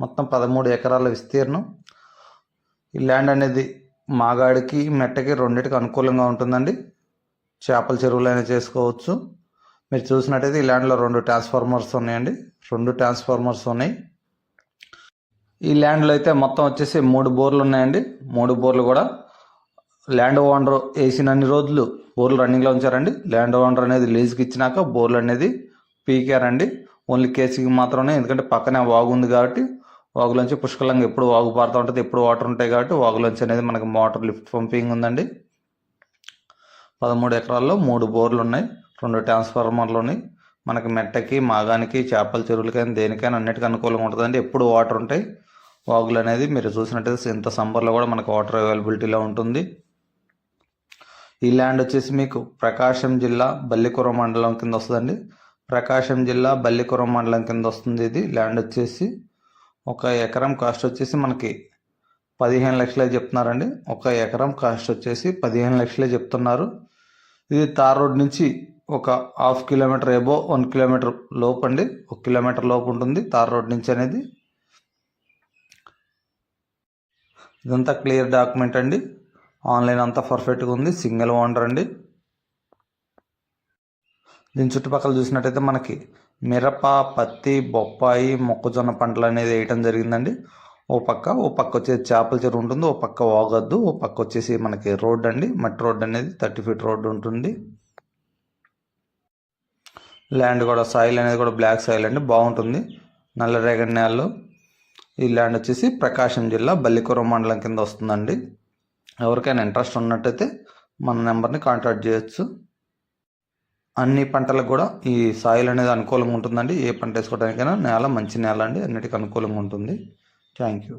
మొత్తం 13 ఎకరాల విస్తీర్ణం. ఈ ల్యాండ్ అనేది మాగాడికి మెట్టకి రెండింటికి అనుకూలంగా ఉంటుందండి. చేపల చెరువులైనా చేసుకోవచ్చు. మీరు చూసినట్టయితే ఈ ల్యాండ్లో 2 ట్రాన్స్ఫార్మర్స్ ఉన్నాయండి. 2 ట్రాన్స్ఫార్మర్స్ ఉన్నాయి. ఈ ల్యాండ్లో అయితే మొత్తం వచ్చేసి 3 బోర్లు ఉన్నాయండి. 3 బోర్లు కూడా ల్యాండ్ ఓనర్ వేసినన్ని రోజులు బోర్లు రన్నింగ్లో ఉంచారండి. ల్యాండ్ ఓనర్ అనేది లీజుకి ఇచ్చినాక బోర్లు అనేది పీకారండి. ఓన్లీ కేసీకి మాత్రమే, ఎందుకంటే పక్కనే వాగు ఉంది కాబట్టి వాగులోంచి పుష్కలంగా ఎప్పుడు వాగు పారుతూ ఉంటుంది, ఎప్పుడు వాటర్ ఉంటాయి కాబట్టి వాగులోంచి అనేది మనకి మోటార్ లిఫ్ట్ పంపింగ్ ఉందండి. 13 ఎకరాల్లో 3 బోర్లు ఉన్నాయి, 2 ట్రాన్స్ఫార్మర్లు ఉన్నాయి. మనకి మెట్టకి మాగానికి చేపల చెరువులకైనా దేనికైనా అన్నిటికీ అనుకూలంగా ఉంటుందండి. ఎప్పుడు వాటర్ ఉంటాయి. వాగులు అనేది మీరు చూసినట్టయితే ఇంత సమ్మర్లో కూడా మనకు వాటర్ అవైలబిలిటీలో ఉంటుంది. ఈ ల్యాండ్ వచ్చేసి మీకు ప్రకాశం జిల్లా బల్లికుర మండలం కింద వస్తుందండి. ప్రకాశం జిల్లా బల్లికుర మండలం కింద వస్తుంది. ఇది ల్యాండ్ వచ్చేసి 1 ఎకరం కాస్ట్ వచ్చేసి మనకి 15 లక్షలే చెప్తున్నారండి. 1 ఎకరం కాస్ట్ వచ్చేసి 15 లక్షలే చెప్తున్నారు. ఇది తార్ రోడ్ నుంచి ఒక 1/2 కిలోమీటర్ ఎబో 1 కిలోమీటర్ లోపు అండి. 1 కిలోమీటర్ లోపు ఉంటుంది తార్ రోడ్ నుంచి అనేది. ఇదంతా క్లియర్ డాక్యుమెంట్ అండి. ఆన్లైన్ అంతా పర్ఫెక్ట్గా ఉంది. సింగిల్ ఓనర్ అండి. దీని చుట్టుపక్కల చూసినట్టయితే మనకి మిరప, పత్తి, బొప్పాయి, మొక్కజొన్న పంటలు అనేది వేయటం జరిగిందండి. ఓ పక్క వచ్చేసి చేపల చెరువు ఉంటుంది, ఓ పక్క వాగద్దు, ఓ పక్క వచ్చేసి మనకి రోడ్ అండి. మట్టి రోడ్ అనేది 30 ఫీట్ రోడ్డు ఉంటుంది. ల్యాండ్ కూడా సాయిల్ అనేది కూడా బ్లాక్ సాయిల్ అండి, బాగుంటుంది. నల్ల రేగడి నేలలో. ఈ ల్యాండ్ వచ్చేసి ప్రకాశం జిల్లా బల్లికుర మండలం కింద వస్తుందండి. ఎవరికైనా ఇంట్రెస్ట్ ఉన్నట్టయితే మన నెంబర్ని కాంటాక్ట్ చేయొచ్చు. అన్ని పంటలకు కూడా ఈ సాయిల్ అనేది అనుకూలంగా ఉంటుందండి. ఏ పంట వేసుకోవడానికైనా నేల మంచి నేల అండి, అన్నిటికీ అనుకూలంగా ఉంటుంది. Thank you.